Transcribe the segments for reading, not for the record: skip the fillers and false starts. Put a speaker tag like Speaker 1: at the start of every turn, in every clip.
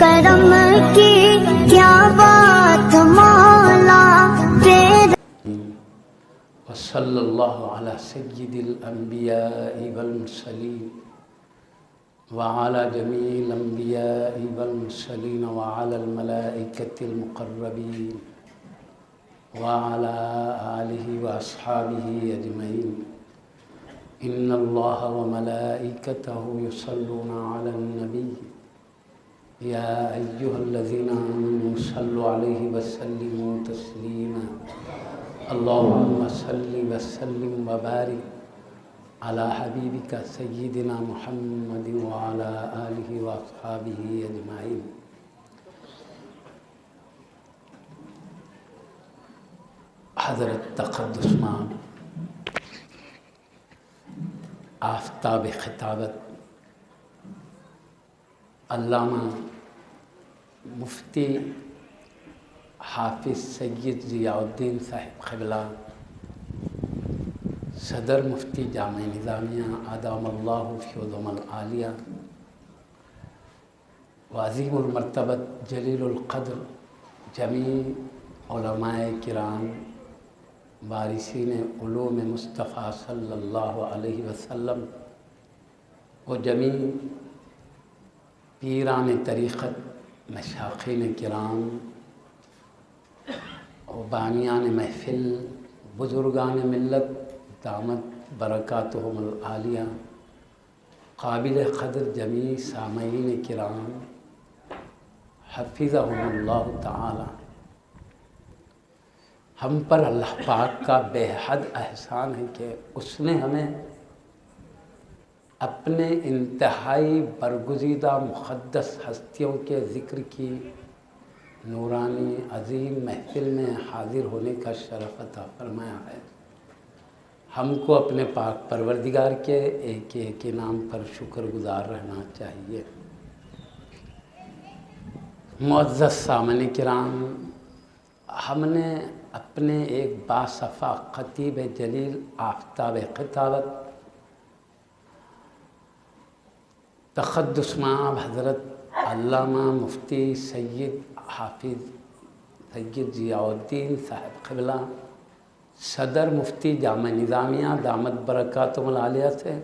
Speaker 1: کرم کی کیا بات مولا تیرے.
Speaker 2: وصلی اللہ علی سید الانبیاء والمرسلین وعلی جمیع الانبیاء والمرسلین وعلی الملائکۃ المقربین وعلی آلہ واصحابہ اجمعین. ان اللہ وملائکتہ یصلون علی النبی یا ایہا الذین آمنوا صلوا علیہ وسلموا تسلیما. اللہم صلی وسلم وبارک علی حبیبک سیدنا محمد وعلی آلہ واصحابہ اجمعین. حضرت تقدس مآب آفتاب خطابت علامہ مفتی حافظ سید ضیاء الدین صاحب قبلہ، صدر مفتی جامعہ نظامیہ ادام اللہ فیضم العالیہ، وعظیم المرتبت جلیل القدر جمیع علماء کرام وارثین علوم مصطفیٰ صلی اللہ علیہ وسلم و جمیع پیران طریقت مشاخین کرام و بانیان محفل بزرگان ملت دامت برکاتہم العالیہ، قابل قدر جمیع سامعین کرام حفظہم اللہ تعالی. ہم پر اللہ پاک کا بے حد احسان ہے کہ اس نے ہمیں اپنے انتہائی برگزیدہ مقدس ہستیوں کے ذکر کی نورانی عظیم محفل میں حاضر ہونے کا شرف عطا فرمایا ہے. ہم کو اپنے پاک پروردگار کے ایک ایک انعام پر شکر گزار رہنا چاہیے. معزز سامعین کرام، ہم نے اپنے ایک باصفا خطیب جلیل آفتاب خطابت تقدس مآب حضرت علامہ مفتی سید حافظ سید ضیاء الدین صاحب قبلہ، صدر مفتی جامعہ نظامیہ دامت برکاتہم العالیہ سے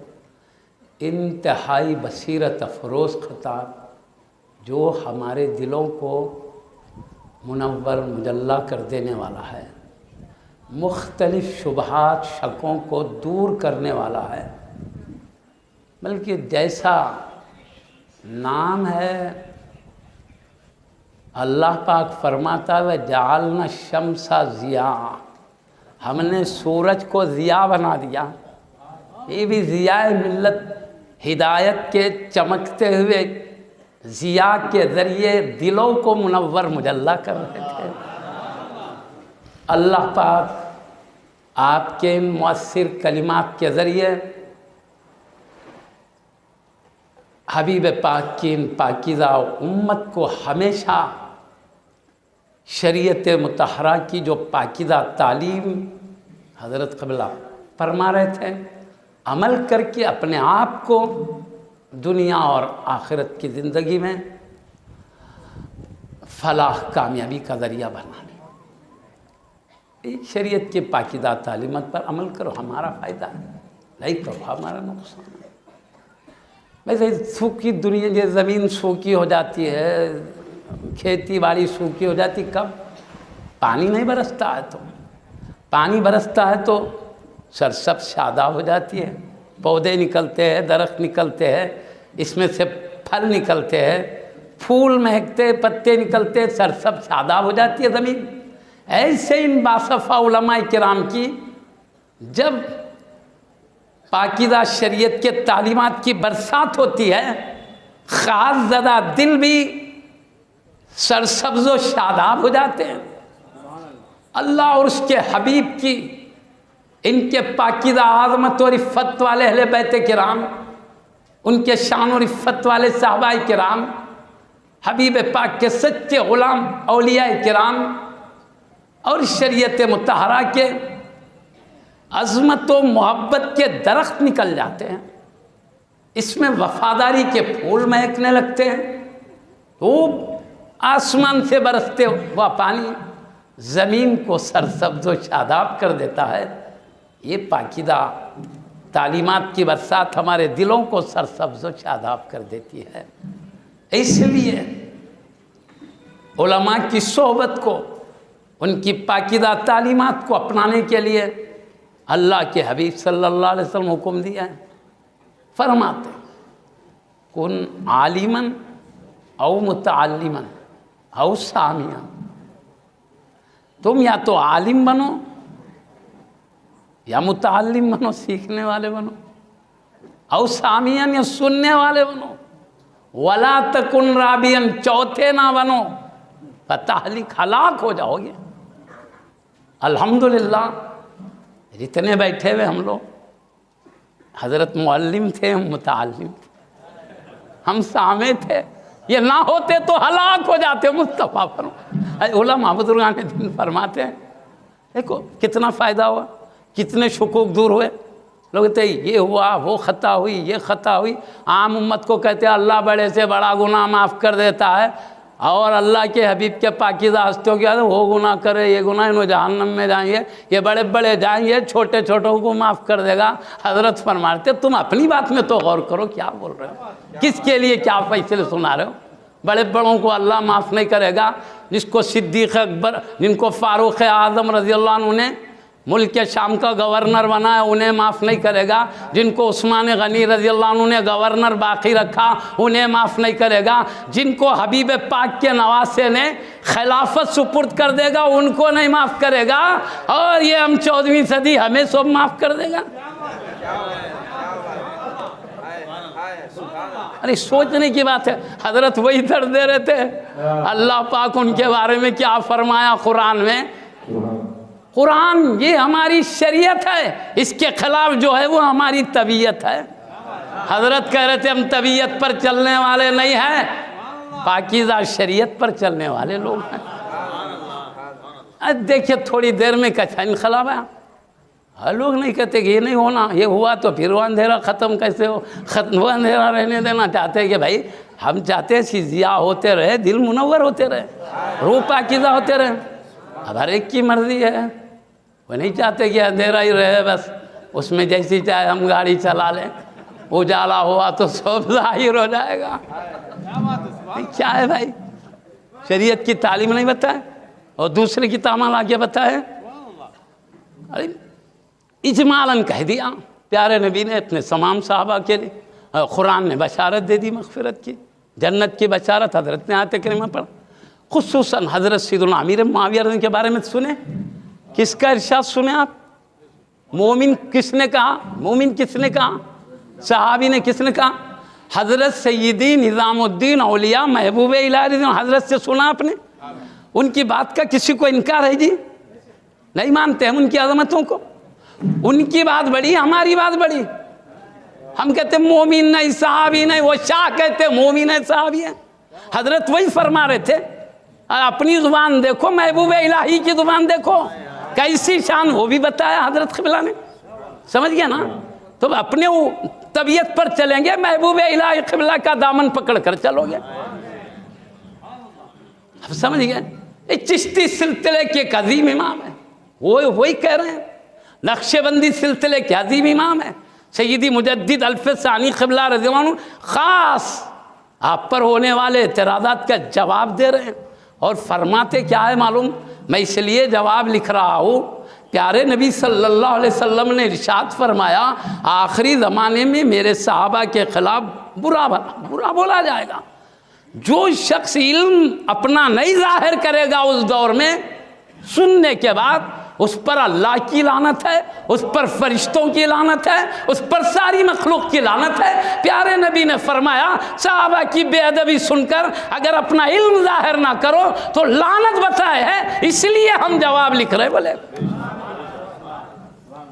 Speaker 2: انتہائی بصیرت افروز خطاب، جو ہمارے دلوں کو منور مجلہ کر دینے والا ہے، مختلف شبہات شکوں کو دور کرنے والا ہے. بلکہ جیسا نام ہے، اللہ پاک فرماتا ہے جعلنا الشمس ضیاء، ہم نے سورج کو ضیاء بنا دیا. یہ بھی ضیاء ملت ہدایت کے چمکتے ہوئے ضیاء کے ذریعے دلوں کو منور مجلہ کر رہے تھے. اللہ پاک آپ کے ان مؤثر کلمات کے ذریعے حبیب پاک کی ان پاکیزہ امت کو ہمیشہ شریعت مطہرہ کی جو پاکیزہ تعلیم حضرت قبلہ فرما رہے تھے، عمل کر کے اپنے آپ کو دنیا اور آخرت کی زندگی میں فلاح کامیابی کا ذریعہ بنا لیں. شریعت کی پاکیزہ تعلیمات پر عمل کرو، ہمارا فائدہ ہے، نہیں کرو ہمارا نقصان ہے. ویسے سوکھی دنیا، یہ زمین سوکھی ہو جاتی ہے، کھیتی باڑی سوکھی ہو جاتی، کب پانی نہیں برستا ہے تو پانی برستا ہے تو سرسبز شاداب ہو جاتی ہے، پودے نکلتے ہیں، درخت نکلتے ہیں، اس میں سے پھل نکلتے ہیں، پھول مہکتے، پتے نکلتے، سرسبز شاداب ہو جاتی ہے زمین. ایسے ان باصفا علماء کرام کی جب پاکیزہ شریعت کے تعلیمات کی برسات ہوتی ہے، خاص زدہ دل بھی سرسبز و شاداب ہو جاتے ہیں. اللہ اور اس کے حبیب کی، ان کے پاکیزہ عظمت و رفت والے اہل بیت کرام، ان کے شان و رفت والے صحابہ کرام، حبیب پاک کے سچے غلام اولیاء کرام اور شریعت مطہرہ کے عظمت و محبت کے درخت نکل جاتے ہیں. اس میں وفاداری کے پھول مہکنے لگتے ہیں، تو آسمان سے برستے ہوا پانی زمین کو سرسبز و شاداب کر دیتا ہے، یہ پاکیزہ تعلیمات کی برسات ہمارے دلوں کو سرسبز و شاداب کر دیتی ہے۔ اس لیے علماء کی صحبت کو، ان کی پاکیزہ تعلیمات کو اپنانے کے لیے اللہ کے حبیب صلی اللہ علیہ وسلم حکم دیا ہے، فرماتے کن عالماً او متعلماً او سامعاً، تم یا تو عالم بنو یا متعلم بنو، سیکھنے والے بنو، او سامعاً یا سننے والے بنو، ولا تکن رابعاً چوتھے نہ بنو، فتہلک ہلاک ہو جاؤ گے۔ الحمدللہ جتنے بیٹھے ہوئے ہم لوگ، حضرت معلم تھے، ہم متعلم تھے، ہم سامع تھے، یہ نہ ہوتے تو ہلاک ہو جاتے۔ مصطفیٰ فرماتے، علماء بزرگان دین فرماتے ہیں، دیکھو کتنا فائدہ ہوا، کتنے شکوک دور ہوئے۔ لوگ کہتے ہیں یہ ہوا، وہ خطا ہوئی، یہ خطا ہوئی۔ عام امت کو کہتے ہیں اللہ بڑے سے بڑا گناہ معاف کر دیتا ہے، اور اللہ کے حبیب کے پاکیزہ ہستیوں کے وہ گناہ کرے، یہ گناہ، انہوں جہنم میں جائیں گے، یہ بڑے بڑے جائیں گے، چھوٹے چھوٹوں کو معاف کر دے گا۔ حضرت فرماتے تم اپنی بات میں تو غور کرو، کیا بول رہے ہو، کس کے لیے کیا فیصلے سنا رہے ہو؟ بڑے بڑوں کو اللہ معاف نہیں کرے گا، جس کو صدیق اکبر، جن کو فاروق اعظم رضی اللہ عنہ نے ملک شام کا گورنر بنایا، انہیں معاف نہیں کرے گا۔ جن کو عثمان غنی رضی اللہ عنہ نے گورنر باقی رکھا، انہیں معاف نہیں کرے گا۔ جن کو حبیب پاک کے نواسے نے خلافت سپرد کر دے گا، ان کو نہیں معاف کرے گا، اور یہ ہم 14ویں صدی ہمیں سب معاف کر دے گا۔ ارے سوچنے کی بات ہے، حضرت وہی درد دے رہے تھے۔ اللہ پاک ان کے بارے میں کیا فرمایا قرآن میں؟ قرآن یہ ہماری شریعت ہے، اس کے خلاف جو ہے وہ ہماری طبیعت ہے۔ حضرت کہہ رہے تھے ہم طبیعت پر چلنے والے نہیں ہیں، پاکیزہ شریعت پر چلنے والے لوگ ہیں۔ دیکھیے تھوڑی دیر میں کچھ انقلاب ہے، ہر لوگ نہیں کہتے کہ یہ نہیں ہونا، یہ ہوا تو پھر وہ اندھیرا ختم کیسے ہو، وہ اندھیرا رہنے دینا چاہتے ہیں کہ بھائی ہم چاہتے ہیں ضیاء ہوتے رہے، دل منور ہوتے رہے، روح پاکیزہ ہوتے رہے۔ اب ہر ایک کی مرضی ہے، وہ نہیں چاہتے کہ اندھیرا ہی رہے، بس اس میں جیسی چاہے ہم گاڑی چلا لیں، اجالا ہوا تو سب ظاہر ہو جائے گا۔ کیا ہے بھائی، شریعت کی تعلیم نہیں بتائے اور دوسرے کی تعمال آگے بتائے۔ ارے اجمالاً کہہ دیا، پیارے نبی نے اپنے تمام صحابہ کے لیے، قرآن نے بشارت دے دی مغفرت کی، جنت کی بشارت، حضرت نے آیت کریمہ پڑھا۔ خصوصاً حضرت سیدنا امیر معاویہ رضی کے بارے میں سنیں، کس کا ارشاد سنیں آپ؟ مومن کس نے کہا؟ مومن کس نے کہا؟ صحابی نے کس نے کہا؟ حضرت سیدی نظام الدین اولیاء محبوب الہی، حضرت سے سنا آپ نے؟ ان کی بات کا کسی کو انکار ہے جی؟ نہیں مانتے ہم ان کی عظمتوں کو؟ ان کی بات بڑی، ہماری بات بڑی۔ ہم کہتے مومن نہیں صحابی نہیں، وہ شاہ کہتے مومن ہے صحابی ہے۔ حضرت وہی فرما رہے تھے، اپنی زبان دیکھو، محبوب الہی کی زبان دیکھو، کیسی شان وہ بھی بتایا حضرت قبلہ نے، سمجھ گیا نا؟ تو اپنے طبیعت پر چلیں گے، محبوب الہی قبلہ کا دامن پکڑ کر چلو گے۔ اب سمجھ گئے؟ یہ چشتی سلسلے کے ایک عظیم امام ہے، وہی کہہ رہے ہیں، نقش بندی سلسلے کے عظیم امام ہے سیدی مجدد الف ثانی قبلہ رضی اللہ عنہ، خاص آپ پر ہونے والے اعتراضات کا جواب دے رہے ہیں، اور فرماتے کیا ہے معلوم؟ میں اس لیے جواب لکھ رہا ہوں، پیارے نبی صلی اللہ علیہ وسلم نے ارشاد فرمایا آخری زمانے میں میرے صحابہ کے خلاف برا بولا جائے گا۔ جو شخص علم اپنا نہیں ظاہر کرے گا اس دور میں، سننے کے بعد اس پر اللہ کی لعنت ہے، اس پر فرشتوں کی لعنت ہے، اس پر ساری مخلوق کی لعنت ہے۔ پیارے نبی نے فرمایا صحابہ کی بے ادبی سن کر اگر اپنا علم ظاہر نہ کرو تو لعنت بتائے ہے، اس لیے ہم جواب لکھ رہے۔ بولے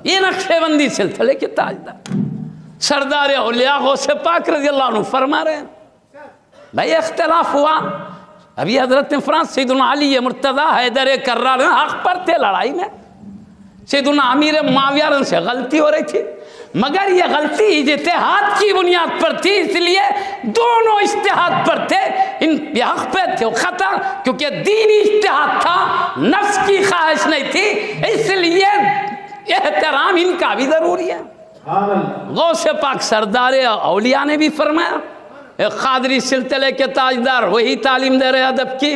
Speaker 2: یہ نقشے بندی سلسلے کے تاجدار سردار اولیاء غوث پاک رضی اللہ عنہ فرما رہے ہیں۔ بھائی اختلاف ہوا، ابھی حضرت نے فرانس سیدنا علی مرتضیٰ حیدر کرار حق پر تھے لڑائی میں، سیدنا امیر معاویہ سے غلطی ہو رہی تھی، مگر یہ غلطی اجتہاد کی بنیاد پر تھی، اس لیے دونوں اجتہاد پر تھے، ان حق تھے وہ ختم، کیونکہ دینی اجتہاد تھا، نفس کی خواہش نہیں تھی، اس لیے احترام ان کا بھی ضروری ہے۔ غوث پاک سردار اولیاء نے بھی فرمایا، ایک قادری سلسلے کے تاجدار وہی تعلیم دے رہے ادب کی،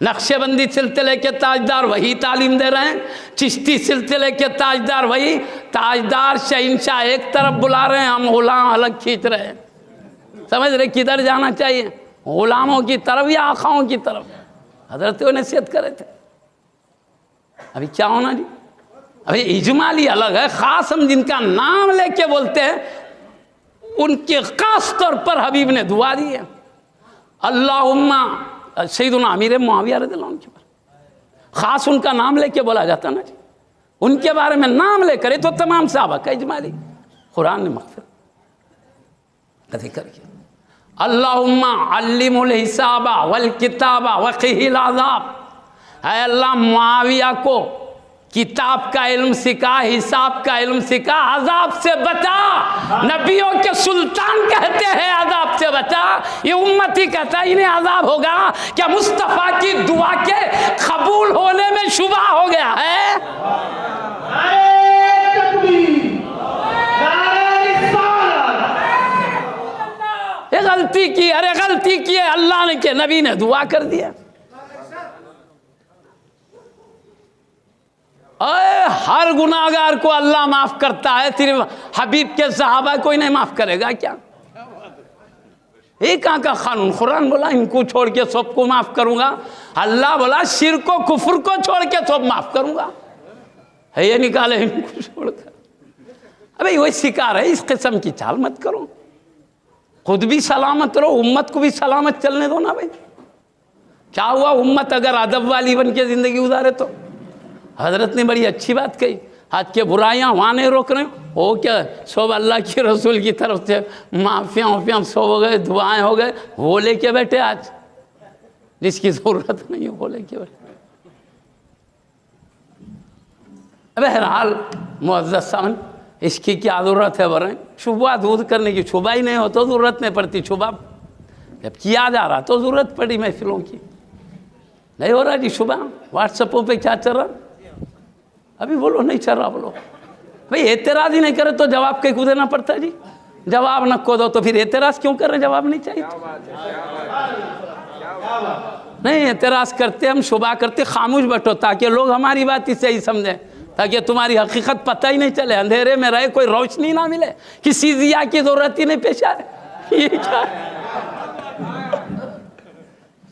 Speaker 2: نقش بندی سلسلے کے تاجدار وہی تعلیم دے رہے ہیں، چشتی سلسلے کے تاجدار وہی، تاجدار شہنشاہ ایک طرف بلا رہے ہیں، ہم غلام الگ کھینچ رہے ہیں۔ سمجھ رہے کدھر جانا چاہیے، غلاموں کی طرف یا آقاؤں کی طرف؟ حضرت وہ نصیحت کرے تھے۔ ابھی کیا ہونا جی، ابھی اجمالی الگ ہے، خاص ہم جن کا نام لے کے بولتے ہیں ان کے خاص طور پر حبیب نے دعا دی ہے، اللہم سیدنا امیر معاویہ رضی اللہ عنہ کے پر خاص ان کا نام لے کے بولا جاتا نا جی، ان کے بارے میں نام لے کرے تو تمام صحابہ کا اجمالی قرآن نے مغفرت کا ذکر کیا، اللہم علم الحساب والکتاب وقہ العذاب، اے اللہ معاویہ کو کتاب کا علم سکھا، حساب کا علم سکھا، عذاب سے بچا۔ نبیوں کے سلطان کہتے ہیں عذاب سے بچا، یہ امت ہی کہتا ہے انہیں عذاب ہوگا، کیا مصطفیٰ کی دعا کے قبول ہونے میں شبہ ہو گیا ہے؟ یہ غلطی کی، ارے غلطی کی ہے اللہ نے کہ نبی نے دعا کر دیا۔ ہر گناہگار کو اللہ معاف کرتا ہے، صرف حبیب کے صحابہ کوئی نہیں معاف کرے گا کیا؟ ایک کہاں کا قانون؟ قرآن بولا ان کو چھوڑ کے سب کو معاف کروں گا، اللہ بولا شرک و کفر کو چھوڑ کے سب معاف کروں گا، ہے یہ نکالے ان کو چھوڑ کر؟ ابھی وہی سکھا رہے اس قسم کی چال مت کرو، خود بھی سلامت رہو، امت کو بھی سلامت چلنے دو نا بھائی۔ کیا ہوا امت اگر ادب والی بن کے زندگی گزارے تو؟ حضرت نے بڑی اچھی بات کہی، آج کے برائیاں وہاں نہیں روک رہے ہو کیا، سب اللہ کے رسول کی طرف سے معافیاں سب ہو گئے، دعائیں ہو گئے، وہ لے کے بیٹھے آج جس کی ضرورت نہیں ہے وہ لے کے بیٹھے۔ بہرحال معزز سامن، اس کی کیا ضرورت ہے برائیں؟ شبہ دور کرنے کی، شبہ ہی نہیں ہو تو ضرورت نہیں پڑتی، شبہ جب کیا جا رہا تو ضرورت پڑی محفلوں کی، نہیں ہو رہا جی شبہ۔ واٹس ایپوں پہ کیا چل رہا؟ ابھی بولو نہیں چل رہا بولو بھئی، اعتراض ہی نہیں کرے تو جواب کہیں کو دینا پڑتا جی، جواب نہ کو دو تو پھر اعتراض کیوں کر رہے؟ جواب نہیں چاہیے نہیں، اعتراض کرتے ہم شبہ کرتے، خاموش بیٹھو تاکہ لوگ ہماری بات ہی صحیح سمجھیں، تاکہ تمہاری حقیقت پتہ ہی نہیں چلے، اندھیرے میں رہے کوئی روشنی نہ ملے، کسی ضیاء کی ضرورت ہی نہیں پیش آئے۔ یہ کیا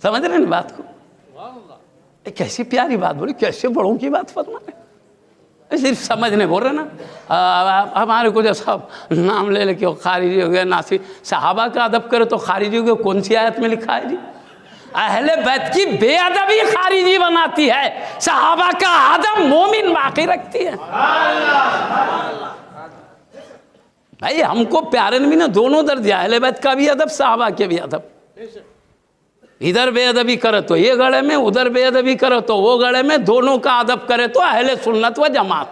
Speaker 2: سمجھ رہے ہیں بات کو؟ کیسی پیاری بات بولی، کیسے بڑوں کی بات فرما رہے، صرف سمجھنے بول رہے نا۔ ہمارے کو جو سب نام لے لے کے خارجی ہو گئے، ناصری صحابہ کا ادب کرے تو خارجی ہو گئے، کون سی آیت میں لکھا ہے جی؟ اہل بیت کی بے ادبی خارجی بناتی ہے، صحابہ کا ادب مومن باقی رکھتی ہے۔ بھائی ہم کو پیارے نبی نے دونوں درجے، اہل بیت کا بھی ادب، صحابہ کے بھی ادب۔ ادھر بے ادبی کرے تو یہ گڑے میں، ادھر بے ادبی کرے تو وہ گڑے میں، دونوں کا ادب کرے تو اہل سنت و جماعت۔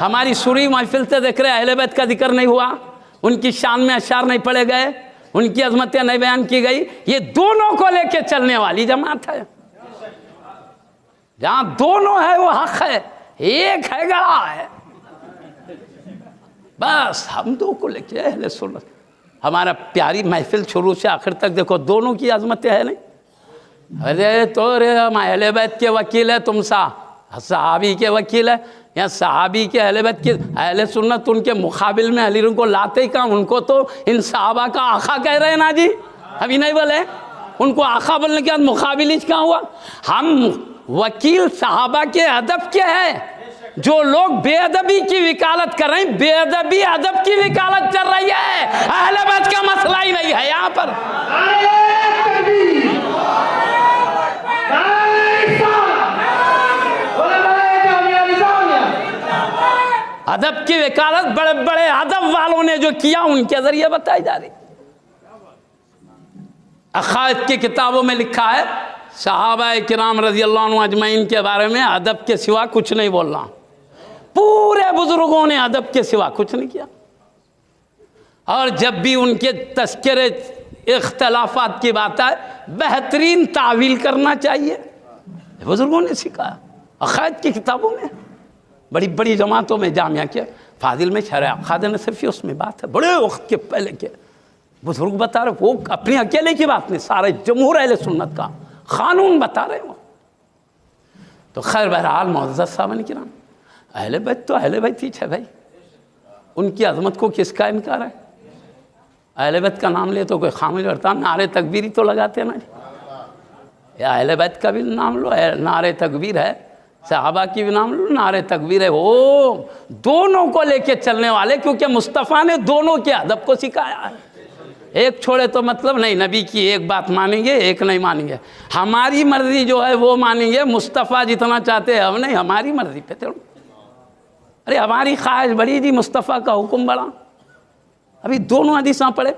Speaker 2: ہماری سوری محفل سے دیکھ رہے اہل بیت کا ذکر نہیں ہوا، ان کی شان میں اشعار نہیں پڑے گئے، ان کی عظمتیں نہیں بیان کی گئی، یہ دونوں کو لے کے چلنے والی جماعت ہے۔ جہاں دونوں ہے وہ حق ہے، ایک ہے گڑا ہے، بس ہم دو کو لے کے اہل سنت۔ ہمارا پیاری محفل شروع سے آخر تک دیکھو، دونوں کی عظمتیں ہیں نہیں؟ ارے تو رے ہم اہل بیت کے وکیل ہے، تم صحابی کے وکیل ہے، یا صحابی کے اہل بیت کے اہل سنت ان کے مقابل میں علی رضی کو لاتے ہی کہاں؟ ان کو تو ان صحابہ کا آقا کہہ رہے ہیں نا جی، ابھی نہیں بولے؟ ان کو آقا بولنے کے بعد مقابل ہی کہاں ہوا؟ ہم وکیل صحابہ کے ادب کے ہیں، جو لوگ بے ادبی کی وکالت کر رہے ہیں، بے ادبی ادب کی وکالت چل رہی ہے، اہل بیت کا مسئلہ ہی نہیں ہے یہاں پر۔ ادب کی وکالت بڑے بڑے ادب والوں نے جو کیا ان کے ذریعے بتائی جا رہی۔ عقائد کی کتابوں میں لکھا ہے صحابہ کرام رضی اللہ عنہ اجمعین کے بارے میں ادب کے سوا کچھ نہیں بولنا، پورے بزرگوں نے ادب کے سوا کچھ نہیں کیا، اور جب بھی ان کے تذکرے اختلافات کی بات ہے، بہترین تعویل کرنا چاہیے، بزرگوں نے سکھایا عقائد کی کتابوں میں، بڑی بڑی جماعتوں میں، جامعہ کے فاضل میں شرح عقائد نصفی، اس میں بات ہے، بڑے وقت کے پہلے کے بزرگ بتا رہے، وہ اپنے اکیلے کی بات نہیں، سارے جمہور اہل سنت کا قانون بتا رہے ہوں۔ تو خیر بہرحال معزز صاحبان کرام، اہل بیت تو اہل بیت ہی ہے بھائی، ان کی عظمت کو کس کا انکار ہے؟ اہل بیت کا نام لے تو کوئی خاموش رہتا، نعرے تکبیری تو لگاتے نا، یا اہل بیت کا بھی نام لو، نعرے تکبیر ہے، صحابہ کی بھی نام لو، نعرے تکبیر ہے، وہ دونوں کو لے کے چلنے والے، کیونکہ مصطفیٰ نے دونوں کے ادب کو سکھایا ہے۔ ایک چھوڑے تو مطلب نہیں، نبی کی ایک بات مانیں گے، ایک نہیں مانیں گے، ہماری مرضی جو ہے وہ مانیں گے، مصطفیٰ جتنا چاہتے ہیں ہم نہیں، ہماری مرضی پہ چلو، ارے ہماری خواہش بڑی جی، مصطفیٰ کا حکم بڑا۔ ابھی دونوں حدیثاں پڑھے،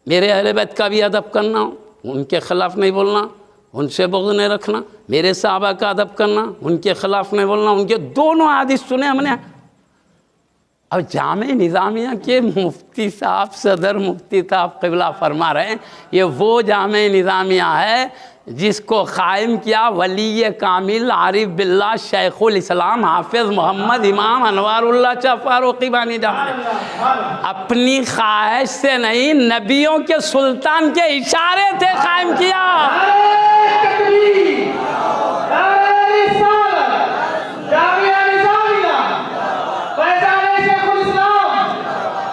Speaker 2: میرے اہل بیت کا بھی ادب کرنا، ان کے خلاف نہیں بولنا، ان سے بغض نہیں رکھنا، میرے صحابہ کا ادب کرنا، ان کے خلاف نہیں بولنا، ان کے دونوں حدیث سنے ہم نے۔ اب جامع نظامیہ کے مفتی صاحب، صدر مفتی صاحب قبلہ فرما رہے ہیں، یہ وہ جامع نظامیہ ہے جس کو قائم کیا ولی کامل عارف باللہ شیخ الاسلام حافظ محمد امام انوار اللہ شاہ فاروقی بانی جان نے، اپنی خواہش سے نہیں، نبیوں کے سلطان کے اشارے تھے قائم کیا۔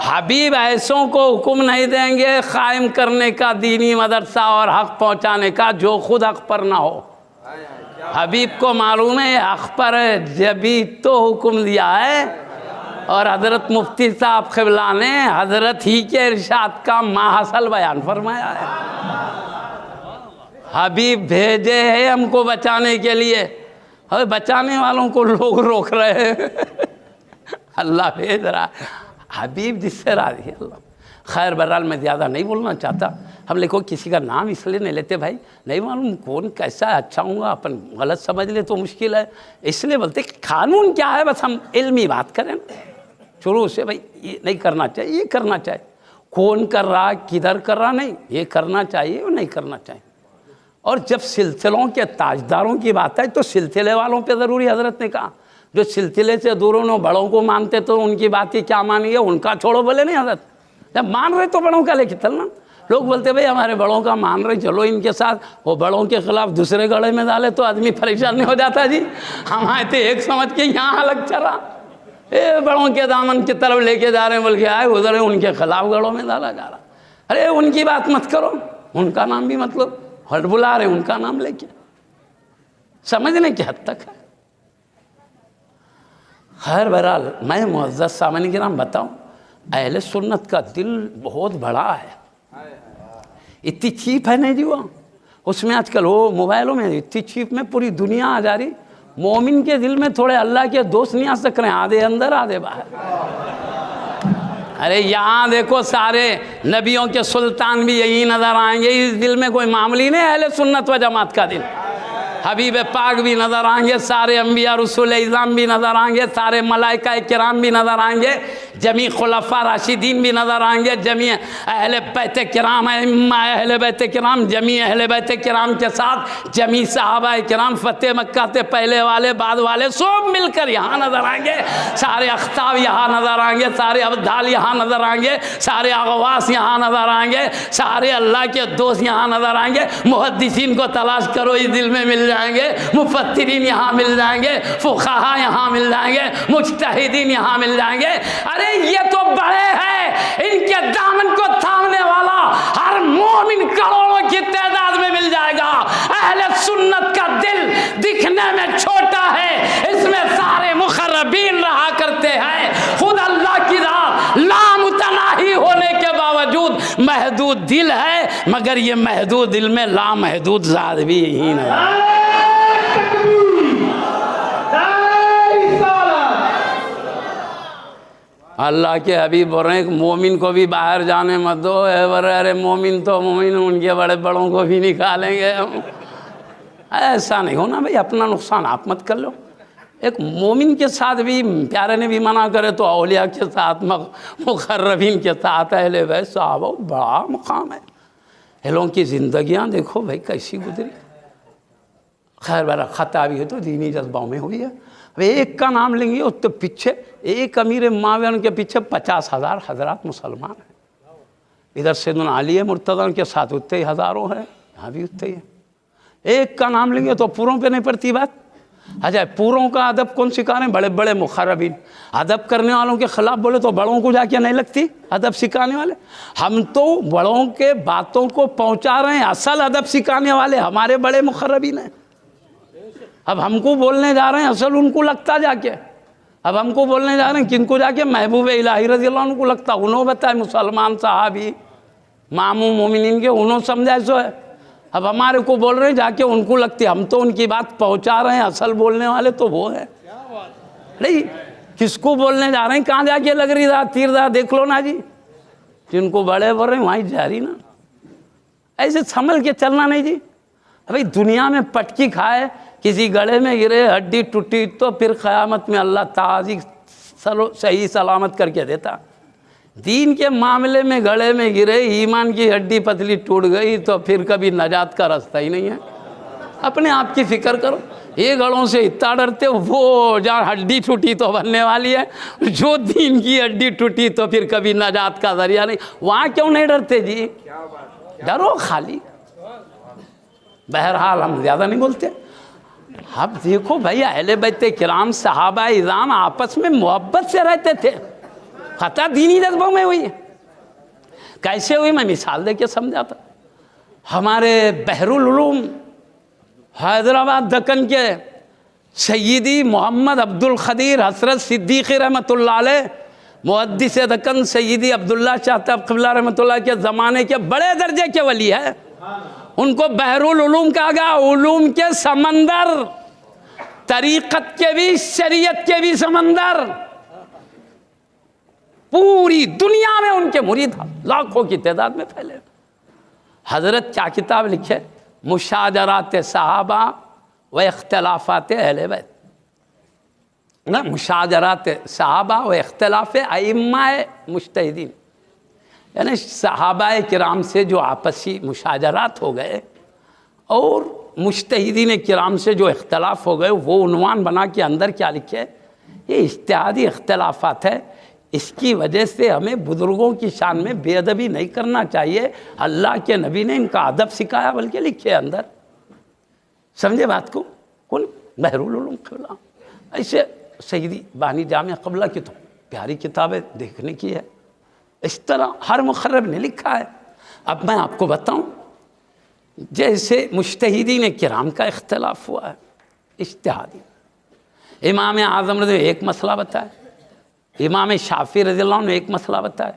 Speaker 2: حبیب ایسوں کو حکم نہیں دیں گے قائم کرنے کا دینی مدرسہ اور حق پہنچانے کا جو خود حق پر نہ ہو۔ حبیب کو معلوم ہے حق پر ہے، جبھی تو حکم دیا ہے، اور حضرت مفتی صاحب قبلہ نے حضرت ہی کے ارشاد کا ماحصل بیان فرمایا ہے۔ حبیب بھیجے ہیں ہم کو بچانے کے لیے، اور بچانے والوں کو لوگ روک رہے ہیں، اللہ بھیج رہا ہے، حبیب جس سے راضی ہے اللہ۔ خیر بہرحال میں زیادہ نہیں بولنا چاہتا، ہم لے کو کسی کا نام اس لیے نہیں لیتے بھائی، نہیں معلوم کون کیسا ہے، اچھا ہوں گا اپن غلط سمجھ لے تو مشکل ہے، اس لیے بولتے قانون کیا ہے، بس ہم علمی بات کریں شروع سے، بھائی یہ نہیں کرنا چاہیے، یہ کرنا چاہیے، کون کر رہا کدھر کر رہا نہیں، یہ کرنا چاہیے اور نہیں کرنا چاہیے۔ اور جب سلسلوں کے تاجداروں کی بات ہے تو سلسلے والوں پہ ضروری حضرت نے کہا، جو سلسلے سے دور انہوں بڑوں کو مانتے تو ان کی بات ہی کیا مانیں گے، ان کا چھوڑو بولے نہیں حضرت، جب مان رہے تو بڑوں کا لے کے چلنا۔ لوگ بولتے بھئی ہمارے بڑوں کا مان رہے چلو ان کے ساتھ، وہ بڑوں کے خلاف دوسرے گڑھے میں ڈالے تو آدمی پریشان نہیں ہو جاتا جی، ہم آئے تھے ایک سمجھ کے یہاں الگ چلا، بڑوں کے دامن کی طرف لے کے جا رہے ہیں بول کے آئے ادھر ان کے خلاف گڑھوں میں ڈالا جا رہا، ارے ان کی بات مت کرو، ان کا نام بھی مطلب ہٹ بلا رہے ان کا نام لے کے، سمجھنے کی حد تک ہے۔ خیر بہرحال میں معزز سامعین کرام بتاؤں، اہل سنت کا دل بہت بڑا ہے، اتنی چیپ ہے نہیں جی، وہ اس میں آج کل وہ موبائلوں میں اتنی چیپ میں پوری دنیا آ جا رہی، مومن کے دل میں تھوڑے اللہ کے دوست نہیں آ سک رہے ہیں، آدھے اندر آدھے باہر۔ ارے یہاں دیکھو سارے نبیوں کے سلطان بھی یہی نظر آئیں گے، اس دل میں کوئی معاملی نہیں، اہل سنت و جماعت کا دل، حبیب پاک بھی نظر آئیں گے، سارے انبیاء رسول اعظام بھی نظر آئیں گے، سارے ملائکہ کرام بھی نظر آئیں گے، جمیع خلفاء راشدین بھی نظر آئیں گے، جمیع اہل بیت کرام، ائمہ اہل بیت کرام، جمیع اہل بیت کرام کے ساتھ جمیع صحابہ کرام، فتح مکہ سے پہلے والے بعد والے سب مل کر یہاں نظر آئیں گے، سارے اختاب یہاں نظر آئیں گے، سارے ابدال یہاں نظر آئیں گے، سارے اغواس یہاں نظر آئیں گے، سارے اللہ کے دوست یہاں نظر آئیں گے، محدثین کو تلاش کرو اس دل میں مل جائیں گے، مفسرین یہاں مل جائیں گے، فقہاء یہاں مل جائیں گے، مجتہدین یہاں مل جائیں گے، ارے یہ تو بڑے ہیں، ان کے دامن کو تھامنے والا ہر مومن کروڑوں کی تعداد میں مل جائے گا۔ اہل سنت کا دل دکھنے میں چھوٹا ہے، اس میں سارے مقربین رہا کرتے ہیں، خود اللہ کی ذات لامتناہی ہونے کے باوجود محدود دل ہے، مگر یہ محدود دل میں لامحدود ذات بھی یہی نہیں۔ اللہ کے حبیب بول رہے ہیں کہ مومن کو بھی باہر جانے مت دو، ارے مومن تو مومن، ان کے بڑے بڑوں کو بھی نکالیں گے ہم، ایسا نہیں ہونا بھائی، اپنا نقصان آپ مت کر لو۔ ایک مومن کے ساتھ بھی پیارے نے بھی منع کرے تو اولیاء کے ساتھ، مقربین کے ساتھ، اہل بیت صحابہ بڑا مقام ہے۔ یہ لوگوں کی زندگیاں دیکھو بھائی کیسی گزری. خیر بارہ خطا بھی ہے تو دینی جذبوں میں ہوئی ہے. اب ایک کا نام لیں گے اس کے پیچھے ایک امیر معاویہ ان کے پیچھے 50,000 حضرات مسلمان ہیں. ادھر سیدنا علی مرتضیٰ کے ساتھ اتنے ہی ہزاروں ہیں, یہاں بھی اتنے ہی ہیں. ایک کا نام لیں گے تو پوروں پہ نہیں پڑتی بات. اچھا پوروں کا ادب کون سکھا رہے ہیں؟ بڑے بڑے مخربین. ادب کرنے والوں کے خلاف بولے تو بڑوں کو جا کے نہیں لگتی ادب سکھانے والے. ہم تو بڑوں کے باتوں کو پہنچا رہے ہیں, اصل ادب سکھانے والے ہمارے بڑے مخربین ہیں. اب ہم کو بولنے جا رہے ہیں, اصل ان کو لگتا جا کے. اب ہم کو بولنے جا رہے ہیں کن کو جا کے؟ محبوب الہی رضی اللہ عنہ کو لگتا. انہوں بتائے مسلمان صحابی ماموں مومنین کے, انہوں سمجھا سو ہے. اب ہمارے کو بول رہے ہیں جا کے ان کو لگتی. ہم تو ان کی بات پہنچا رہے ہیں, اصل بولنے والے تو وہ ہیں. نہیں کس کو بولنے جا رہے ہیں؟ کہاں جا کے لگ رہی تھا تیر دا دیکھ لو نا جی. جن کو بڑے بول رہے ہیں وہیں جا رہی نا. ایسے سنبھل کے چلنا نہیں جی. بھائی دنیا میں پٹکی کھائے, کسی گڑے میں گرے, ہڈی ٹوٹی تو پھر قیامت میں اللہ تعالی صحیح سلامت کر کے دیتا. دین کے معاملے میں گڑے میں گرے, ایمان کی ہڈی پتلی ٹوٹ گئی تو پھر کبھی نجات کا راستہ ہی نہیں ہے. اپنے آپ کی فکر کرو. یہ گڑوں سے اتنا ڈرتے, وہ جہاں ہڈی ٹوٹی تو بننے والی ہے, جو دین کی ہڈی ٹوٹی تو پھر کبھی نجات کا ذریعہ نہیں, وہاں کیوں نہیں ڈرتے جی؟ ڈرو خالی. بہرحال ہم زیادہ نہیں بولتے. اب دیکھو بھائی اہل بیت کرام صحابہ اعظام آپس میں محبت سے رہتے تھے. خطا دینی جذبوں میں ہوئی ہے. کیسے ہوئی میں مثال دے کے سمجھاتا. ہمارے بحر العلوم حیدرآباد دکن کے سیدی محمد عبد القدیر حضرت صدیقی رحمۃ اللہ علیہ, محدث دکن سیدی عبداللہ شاہ طب قبلہ رحمۃ اللہ کے زمانے کے بڑے درجے کے ولی ہے. ان کو بحر العلوم کہا گیا, علوم کے سمندر, طریقت کے بھی شریعت کے بھی سمندر. پوری دنیا میں ان کے مرید لاکھوں کی تعداد میں پھیلے. حضرت کیا کتاب لکھے؟ مشاجرات صحابہ و اختلافات اہل بیت. مشاجرات صحابہ و اختلاف ائمہ مجتہدین, یعنی صحابہ کرام سے جو آپسی مشاجرات ہو گئے اور مجتہدین کرام سے جو اختلاف ہو گئے, وہ عنوان بنا کے اندر کیا لکھے؟ یہ اجتہادی اختلافات ہے. اس کی وجہ سے ہمیں بزرگوں کی شان میں بے ادبی نہیں کرنا چاہیے. اللہ کے نبی نے ان کا ادب سکھایا, بلکہ لکھے اندر. سمجھے بات کو؟ کون؟ بحر العلوم قبلہ. ایسے سیدی بانی جامع قبلہ کی تو پیاری کتابیں دیکھنے کی ہے. اس طرح ہر مخرب نے لکھا ہے. اب میں آپ کو بتاؤں, جیسے مجتہدین کرام کا اختلاف ہوا ہے اجتہادی. امام اعظم نے ایک مسئلہ بتایا, امام شافعی رضی اللہ عنہ نے ایک مسئلہ بتایا,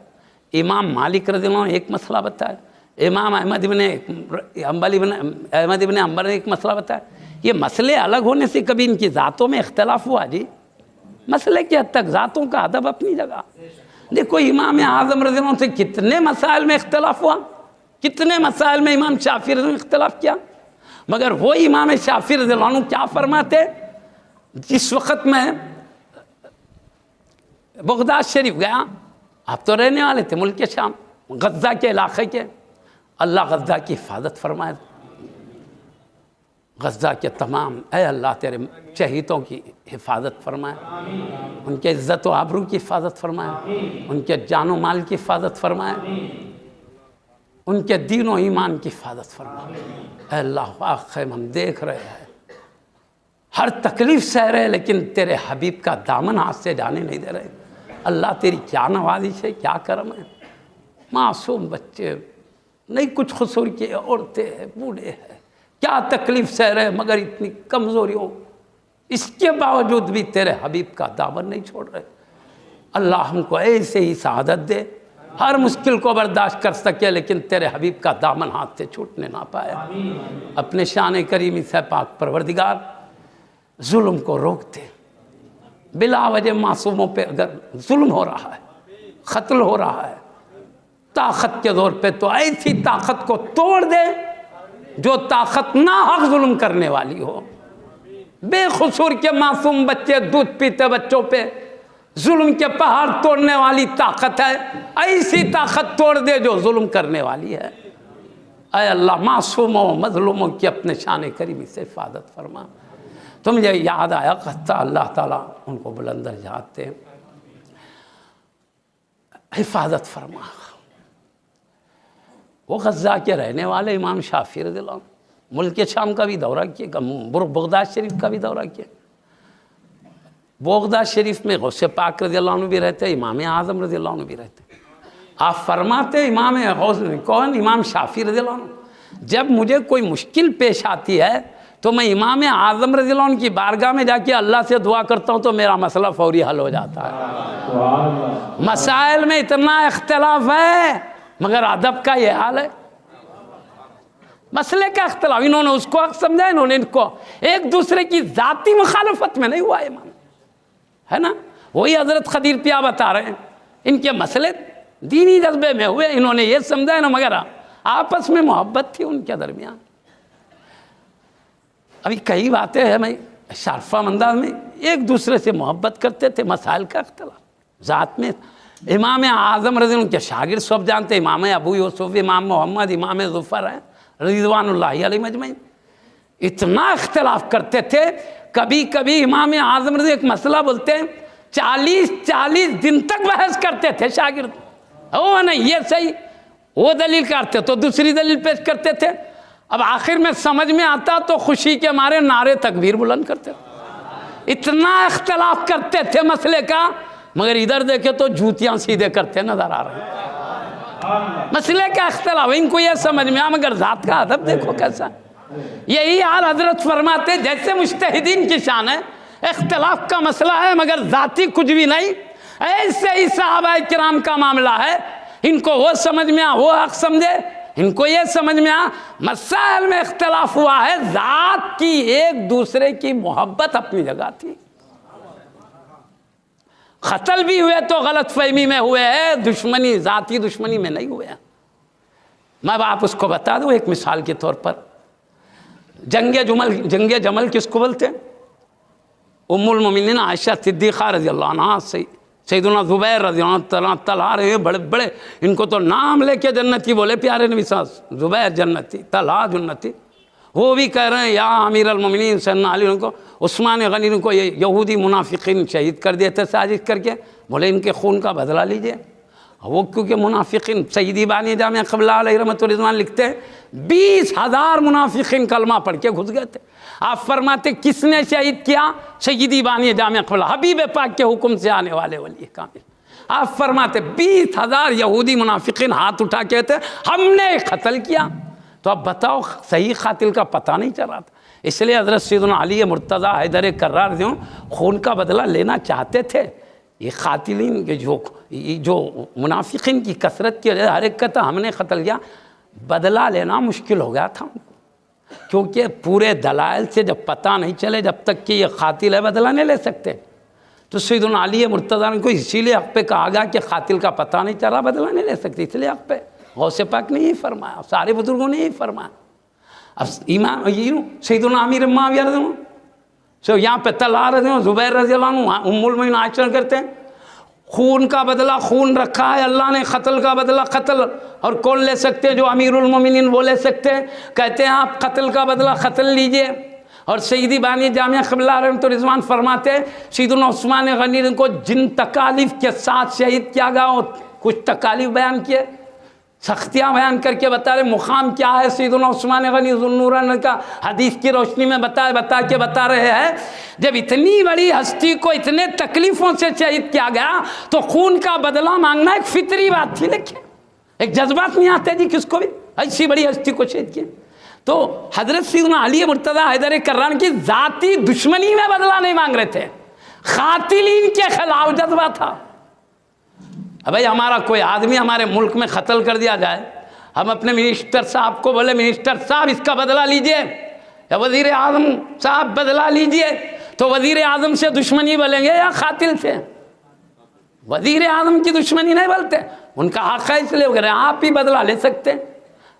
Speaker 2: امام مالک رضی اللہ عنہ نے ایک مسئلہ بتایا, امام احمد ابن حنبل نے ایک مسئلہ بتایا. یہ مسئلے الگ ہونے سے کبھی ان کی ذاتوں میں اختلاف ہوا جی؟ مسئلے کی حد تک ذاتوں کا ادب اپنی جگہ. دیکھو امام اعظم رضی اللہ عنہ سے کتنے مسائل میں اختلاف ہوا, کتنے مسائل میں امام شافعی رضی اللہ عنہ نے اختلاف کیا. مگر وہ امام شافعی رضی اللہ عنہ کیا فرماتے؟ جس وقت میں بغداد شریف گیا, آپ تو رہنے والے تھے ملک شام, غزہ کے علاقے کے, اللہ غزہ کی حفاظت فرمائے. غزہ کے تمام, اے اللہ تیرے شہیدوں کی حفاظت فرمائے, ان کے عزت و آبرو کی حفاظت فرمائے, ان کے جان و مال کی حفاظت فرمائے, ان کے دین و ایمان کی حفاظت فرمائے. اے اللہ واقعی ہم دیکھ رہے ہیں ہر تکلیف سہ رہے, لیکن تیرے حبیب کا دامن ہاتھ سے جانے نہیں دے رہے. اللہ تیری کیا نوازش ہے, کیا کرم ہے. معصوم بچے نہیں کچھ قصور کے, عورتیں ہیں, بوڑھے ہیں, کیا تکلیف سہ رہے, مگر اتنی کمزوریوں, اس کے باوجود بھی تیرے حبیب کا دامن نہیں چھوڑ رہے. اللہ ہم کو ایسے ہی سعادت دے, ہر مشکل کو برداشت کر سکے, لیکن تیرے حبیب کا دامن ہاتھ سے چھوٹنے نہ پائے. اپنے شان کریمی سے پاک پروردگار ظلم کو روک دے. بلا وجہ معصوموں پہ اگر ظلم ہو رہا ہے, قتل ہو رہا ہے, طاقت کے زور پہ تو ایسی طاقت کو توڑ دے جو طاقت ناحق ظلم کرنے والی ہو. بے قصور کے معصوم بچے, دودھ پیتے بچوں پہ ظلم کے پہاڑ توڑنے والی طاقت ہے, ایسی طاقت توڑ دے جو ظلم کرنے والی ہے. اے اللہ معصوموں مظلوموں کی اپنے شان کریمی سے حفاظت فرما. تو مجھے یاد آیا قصہ، اللہ تعالیٰ ان کو بلند درجات دے، حفاظت فرما. وہ غزہ کے رہنے والے امام شافعی رضی اللہ عنہ ملک شام کا بھی دورہ کیا، بغداد شریف کا بھی دورہ کیا. بغداد شریف میں غوث پاک رضی اللہ عنہ بھی رہتے، امام اعظم رضی اللہ عنہ بھی رہتے. آپ فرماتے امام غوث کون؟ امام شافعی رضی اللہ عنہ، جب مجھے کوئی مشکل پیش آتی ہے تو میں امام اعظم رضی اللہ عنہ کی بارگاہ میں جا کے اللہ سے دعا کرتا ہوں تو میرا مسئلہ فوری حل ہو جاتا ہے. مسائل میں اتنا اختلاف ہے مگر ادب کا یہ حال ہے. مسئلے کا اختلاف، انہوں نے اس کو حق سمجھا، انہوں نے ان کو، ایک دوسرے کی ذاتی مخالفت میں نہیں ہوا امام، ہے نا. وہی حضرت خدیر پیا بتا رہے ہیں ان کے مسئلے دینی جذبے میں ہوئے، انہوں نے یہ سمجھا نا، مگر آپس میں محبت تھی ان کے درمیان. ابھی کئی باتیں ہیں، میں شارفہ انداز میں ایک دوسرے سے محبت کرتے تھے. مسائل کا اختلاف ذات میں. امام اعظم رضی اللہ عنہ کے شاگرد سب جانتے، امام ابو یوسف، امام محمد، امام ظفر ہیں رضوان اللہ علیہ مجمعین. اتنا اختلاف کرتے تھے، کبھی کبھی امام اعظم رضی ایک مسئلہ بولتے ہیں 40 دن تک بحث کرتے تھے شاگرد. وہ نہیں یہ صحیح، وہ دلیل کرتے تو دوسری دلیل پیش کرتے تھے. اب آخر میں سمجھ میں آتا تو خوشی کے مارے نعرے تکبیر بلند کرتے. اتنا اختلاف کرتے تھے مسئلے کا، مگر ادھر دیکھے تو جوتیاں سیدھے کرتے نظر آ رہے ہیں. مسئلے کا اختلاف ان کو یہ سمجھ میں آ، مگر ذات کا ادب دیکھو کیسا. یہی حال حضرت فرماتے جیسے مجتہدین کی شان ہے، اختلاف کا مسئلہ ہے مگر ذاتی کچھ بھی نہیں، ایسے ہی صحابہ کرام کا معاملہ ہے. ان کو وہ سمجھ میں آ، وہ حق سمجھے، ان کو یہ سمجھ میں آ. مسائل میں اختلاف ہوا ہے، ذات کی ایک دوسرے کی محبت اپنی جگہ تھی. قتل بھی ہوئے تو غلط فہمی میں ہوئے ہیں، دشمنی ذاتی دشمنی میں نہیں ہوئے. میں آپ اس کو بتا دوں ایک مثال کے طور پر، جنگ جمل کس کو بولتے ہیں؟ ام المومنین عائشہ صدیقہ رضی اللہ عنہ، سیدنا زبیر رضی اللہ طلحہ رہے بڑے بڑے، ان کو تو نام لے کے جنتی بولے پیارے نبی صلی اللہ علیہ وسلم. زبیر جنتی، طلحہ جنتی. وہ بھی کہہ رہے ہیں یا امیر المومنین سیدنا علی کو، عثمان غنی کو یہ یہودی منافقین شہید کر دیے تھے سازش کر کے، بولے ان کے خون کا بدلہ لیجئے. وہ کیونکہ منافقین، سیدی بانی جامعہ قبلہ علیہ رحمۃ الرضوان لکھتے ہیں 20,000 منافقین کلمہ پڑھ کے گھس گئے تھے. آپ فرماتے کس نے شہید کیا؟ سیدی بانی جامعہ قبلہ، حبیب پاک کے حکم سے آنے والے ولی کامل. آپ فرماتے 20,000 یہودی منافقین ہاتھ اٹھا کے تھے ہم نے قتل کیا. تو اب بتاؤ صحیح قاتل کا پتہ نہیں چل رہا تھا. اس لیے حضرت سیدنا علی مرتضیٰ حیدر کرار خون کا بدلہ لینا چاہتے تھے. یہ قاتلین کے جو منافقین کی کثرت کی وجہ ہر ایک کہتا ہم نے قتل کیا، بدلہ لینا مشکل ہو گیا تھا، کیونکہ پورے دلائل سے جب پتہ نہیں چلے جب تک کہ یہ قاتل ہے بدلہ نہیں لے سکتے. تو سیدنا علی مرتضیٰ کو اسی لیے حق پہ کہا گیا کہ قاتل کا پتہ نہیں چلا بدلہ نہیں لے سکتے، اس لیے حق پہ. غوث پاک نے یہی فرمایا، سارے بزرگوں نے یہی فرمایا. اب امام سیدنا امیر معاویہ رضی اللہ عنہ، سو یہاں پہ طلحہ رضی اللہ عنہ، زبیر رضی اللہ عنہ، ام المومنین عائشہ کرتے ہیں خون کا بدلہ خون رکھا ہے اللہ نے، قتل کا بدلہ قتل. اور کون لے سکتے ہیں؟ جو امیر المومنین وہ لے سکتے ہیں. کہتے ہیں آپ قتل کا بدلہ قتل لیجئے. اور سیدی بانی جامعہ قبلہ رحمۃ الرضوان فرماتے ہیں سیدنا عثمان غنی کو جن تکالیف کے ساتھ شہید کیا گیا، کچھ تکالیف بیان کیے، سختیاں بیان کر کے بتا رہے مقام کیا ہے سیدنا عثمان غنی ذوالنورین کا، حدیث کی روشنی میں بتا رہے ہیں جب اتنی بڑی ہستی کو اتنے تکلیفوں سے شہید کیا گیا تو خون کا بدلہ مانگنا ایک فطری بات تھی. لیکن ایک جذبات نہیں آتے جی کس کو بھی، ایسی بڑی ہستی کو شہید کیا. تو حضرت سیدنا علی مرتضیٰ حیدر کرار کی ذاتی دشمنی میں بدلہ نہیں مانگ رہے تھے، قاتلین کے خلاف جذبہ تھا. بھائی ہمارا کوئی آدمی ہمارے ملک میں قتل کر دیا جائے، ہم اپنے منسٹر صاحب کو بولے منسٹر صاحب اس کا بدلہ لیجئے، یا وزیر اعظم صاحب بدلہ لیجئے، تو وزیر اعظم سے دشمنی بولیں گے یا قاتل سے؟ وزیر اعظم کی دشمنی نہیں بولتے، ان کا حق ہے اس لیے وہ کہہ رہے ہیں آپ ہی بدلہ لے سکتے ہیں.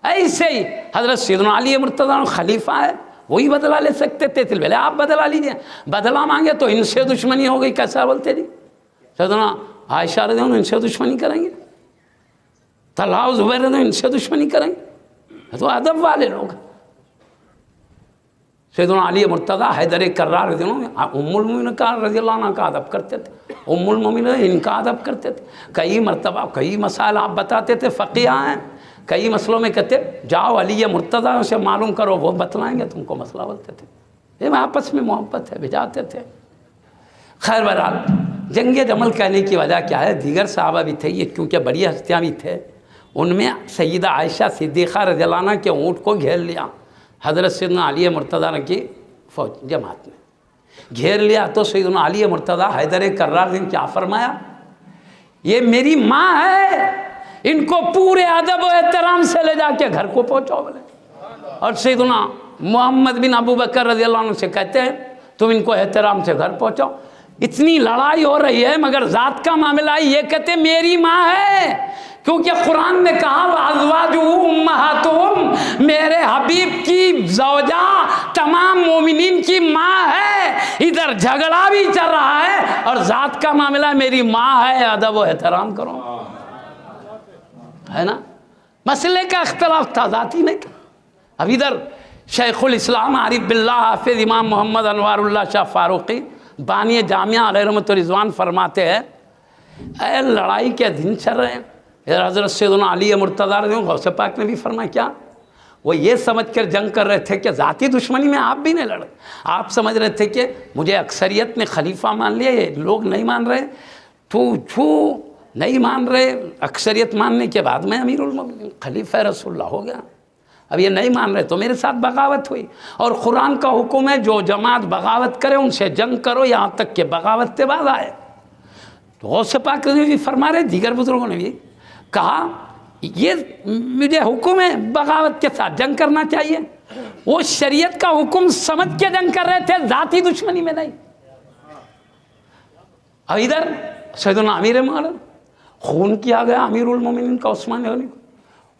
Speaker 2: ایسے ہی حضرت سیدنا علی مرتضیٰ خلیفہ ہے، وہی بدلہ لے سکتے تھے، اس لیے آپ بدلہ لیجئے. بدلہ مانگے تو ان سے دشمنی ہو گئی، کیسا بولتے جی؟ سیدنا عائشہ رضی اللہ عنہ ان سے دشمنی کریں گے، طلحہ زبیر رضی اللہ عنہ ان سے دشمنی کریں گے؟ تو ادب والے لوگ. سیدنا علی مرتضیٰ حیدر کرار رضی اللہ عنہ ام المومنین کا رضی اللہ عنہ کا ادب کرتے تھے. ام المومنین ان کا ادب کرتے تھے. کئی مرتبہ کئی مسائل آپ بتاتے تھے، فقیہ ہیں، کئی مسئلوں میں کہتے جاؤ علی مرتضیٰ سے معلوم کرو، وہ بتلائیں گے تم کو مسئلہ. بولتے تھے یہ آپس میں محبت ہے، بھجاتے تھے. خیر بہرحال جنگ جمل کہنے کی وجہ کیا ہے؟ دیگر صحابہ بھی تھے، یہ کیونکہ بڑی ہستیاں بھی تھے. ان میں سیدہ عائشہ صدیقہ رضی اللہ عنہ کے اونٹ کو گھیر لیا حضرت سیدنا علی مرتضیٰ کی فوج جماعت نے گھیر لیا. تو سیدنا علی مرتضیٰ حیدر کرار نے کیا فرمایا؟ یہ میری ماں ہے، ان کو پورے ادب و احترام سے لے جا کے گھر کو پہنچاؤ بولے. اور سیدنا محمد بن ابو بکر رضی اللہ عنہ سے کہتے ہیں تم ان کو احترام سے گھر پہنچاؤ. اتنی لڑائی ہو رہی ہے مگر ذات کا معاملہ یہ کہتے میری ماں ہے، کیونکہ قرآن نے کہا وَأَزْوَاجُهُ أُمَّهَاتُهُمْ، میرے حبیب کی زوجہ تمام مومنین کی ماں ہے. ادھر جھگڑا بھی چل رہا ہے اور ذات کا معاملہ میری ماں ہے، ادب و احترام کرو. ہے نا؟ مسئلے کا اختلاف تھا، ذاتی نہیں تھا. اب ادھر شیخ الاسلام عارف باللہ حافظ امام محمد انوار اللہ شاہ فاروقی بانی جامعہ علیہ رحمۃ رضوان فرماتے ہیں اے لڑائی کے دن چل رہے ہیں. حضرت سیدنا علی مرتضیٰ غوث پاک نے بھی فرمایا کیا؟ وہ یہ سمجھ کر جنگ کر رہے تھے کہ ذاتی دشمنی میں آپ بھی نہیں لڑے. آپ سمجھ رہے تھے کہ مجھے اکثریت نے خلیفہ مان لیا، یہ لوگ نہیں مان رہے، تو نہیں مان رہے. اکثریت ماننے کے بعد میں امیر المومنین خلیفہ رسول اللہ ہو گیا. اب یہ نہیں مان رہے تو میرے ساتھ بغاوت ہوئی. اور قرآن کا حکم ہے جو جماعت بغاوت کرے ان سے جنگ کرو یہاں تک کہ بغاوت سے باز آئے. تو غوث پاک نے بھی فرما رہے، دیگر بزرگوں نے بھی کہا یہ مجھے حکم ہے بغاوت کے ساتھ جنگ کرنا چاہیے. وہ شریعت کا حکم سمجھ کے جنگ کر رہے تھے، ذاتی دشمنی میں نہیں. اب ادھر سیدنا امیر معلوم خون کیا گیا امیر المومنین کا عثمان غنی کو.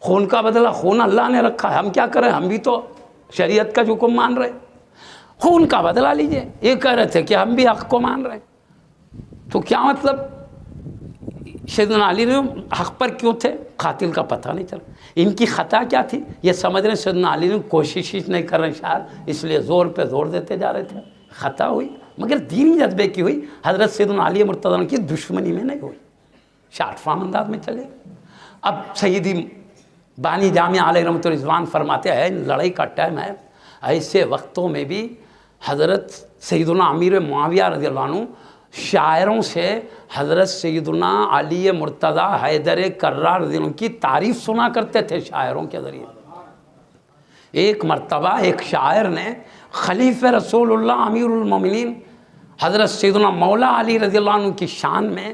Speaker 2: خون کا بدلہ خون اللہ نے رکھا ہے، ہم کیا کریں؟ ہم بھی تو شریعت کا حکم مان رہے. خون کا بدلہ لیجئے. یہ کہہ رہے تھے کہ ہم بھی حق کو مان رہے. تو کیا مطلب؟ سیدنا علی نے حق پر کیوں تھے؟ قاتل کا پتہ نہیں چلا. ان کی خطا کیا تھی یہ سمجھ رہے سیدنا علی نے کوشش نہیں کر رہے شاید، اس لیے زور پہ زور دیتے جا رہے تھے. خطا ہوئی مگر دینی جذبے کی ہوئی، حضرت سیدنا علی مرتضیٰ کی دشمنی میں نہیں ہوئی. شارٹ فارم انداز میں چلے. اب سیدی بانی جامعہ علیہ رحمۃ رضوان فرماتے ہیں لڑائی کا ٹائم ہے، ایسے وقتوں میں بھی حضرت سیدنا امیر معاویہ رضی اللہ عنہ شاعروں سے حضرت سیدنا علی مرتضیٰ حیدر کرار رضی اللہ عنہ کی تعریف سنا کرتے تھے شاعروں کے ذریعے. ایک مرتبہ ایک شاعر نے خلیفہ رسول اللہ امیر المومنین حضرت سیدنا مولا علی رضی اللہ عنہ کی شان میں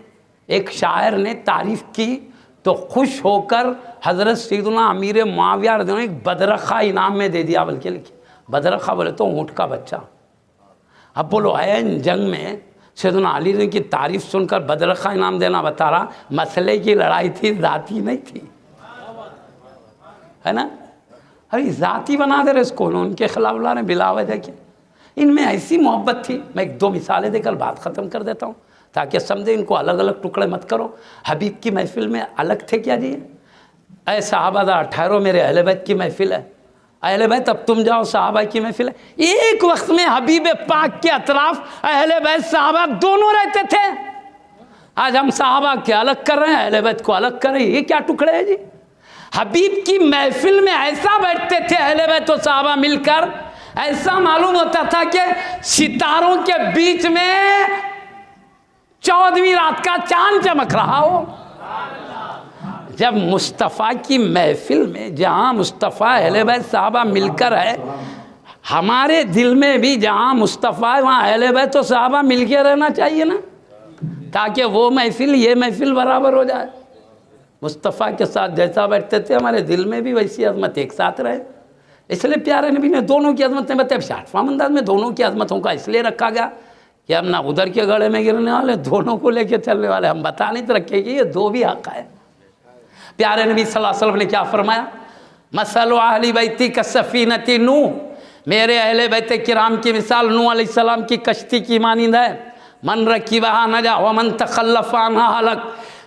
Speaker 2: ایک شاعر نے تعریف کی تو خوش ہو کر حضرت سیدنا امیر معاویہ رضی اللہ عنہ ایک بدرخہ انعام میں دے دیا. بلکہ لکھی بدرخہ بولے تو اونٹ کا بچہ. اب بولو عین جنگ میں سیدنا علی نے کی تعریف سن کر بدرخہ انعام دینا بتا رہا مسئلے کی لڑائی تھی، ذاتی نہیں تھی. ہے نا؟ ارے ذاتی بنا دے رہے اس کو، ان کے خلاف اللہ نے بلا وجہ کیا. ان میں ایسی محبت تھی. میں ایک دو مثالیں دے کر بات ختم کر دیتا ہوں تاکہ سمجھیں ان کو الگ الگ ٹکڑے مت کرو. حبیب کی محفل میں الگ تھے کیا جی؟ اے صحابہ دا ٹھہرو میرے اہل بیت کی محفل ہے. اہل بیت اب تم جاؤ، صحابہ کی محفل ہے. ایک وقت میں حبیب پاک کے اطراف اہل بیت صحابہ دونوں رہتے تھے. آج ہم صحابہ کے الگ کر رہے ہیں، اہل بیت کو الگ کر رہے ہیں. یہ کیا ٹکڑے ہیں جی؟ حبیب کی محفل میں ایسا بیٹھتے تھے اہل بیت و صحابہ مل کر، ایسا معلوم ہوتا تھا کہ ستاروں کے بیچ میں 14ویں رات کا چاند چمک رہا ہو. جب مصطفیٰ کی محفل میں جہاں مصطفیٰ اہل بیت صحابہ مل کر ہے، ہمارے دل میں بھی جہاں مصطفیٰ وہاں اہل بیت و صحابہ مل کے رہنا چاہیے نا، تاکہ وہ محفل یہ محفل برابر ہو جائے. مصطفیٰ کے ساتھ جیسا بیٹھتے تھے ہمارے دل میں بھی ویسی عظمت ایک ساتھ رہے. اس لیے پیارے نبی نے دونوں کی عظمت نے بتایا. شارٹ فارم انداز میں دونوں کی عظمتوں کا اس لیے رکھا گیا کہ ہم نہ ادھر کے گڑھے میں گرنے والے، دونوں کو لے کے چلنے والے. ہم بتا نہیں تو رکھے کہ یہ دو بھی حق ہے. پیارے نبی صلی اللہ علیہ وسلم نے کیا فرمایا؟ مثل اہل بیتی کالسفینۃ نوح، میرے اہل بیت کرام کی مثال نوح علیہ السلام کی کشتی کی مانند ہے. من رکبہا نجا ومن تخلف عنہا ہلک.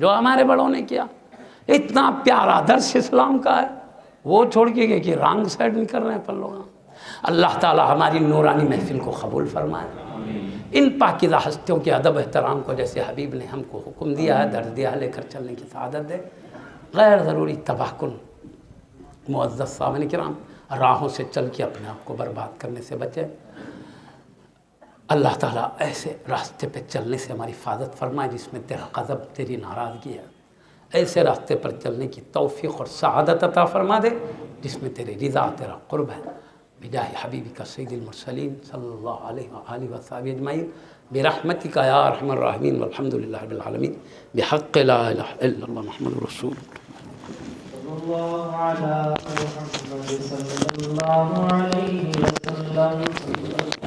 Speaker 2: جو ہمارے بڑوں نے کیا. اتنا پیارا درس اسلام کا ہے، وہ چھوڑ کے گئے کہ رانگ سائڈ نہیں کر رہے ہیں پر لوگ. اللہ تعالی ہماری نورانی محفل کو قبول فرمائے. ان پاکیزہ ہستیوں کے ادب احترام کو جیسے حبیب نے ہم کو حکم دیا ہے، درد دیا ہے، لے کر چلنے کی سعادت دے. غیر ضروری تباہ کن معزز سامعین کرام راہوں سے چل کے اپنے آپ کو برباد کرنے سے بچے. اللہ تعالیٰ ایسے راستے پہ چلنے سے ہماری حفاظت فرمائے جس میں تیرا غضب، تیری ناراضگی ہے. ایسے راستے پر چلنے کی توفیق اور سعادت عطا فرما دے جس میں تیری رضا، تیرا قرب ہے. بجاہ حبیبی کا سید المرسلین صلی اللہ علیہ وآلہ وصحبہ اجمعین برحمتک یا ارحم الراحمین والحمد للہ رب العالمین بحق لا الہ الا اللہ محمد رسول
Speaker 3: اللہ علی محمد صلی اللہ علیہ وسلم.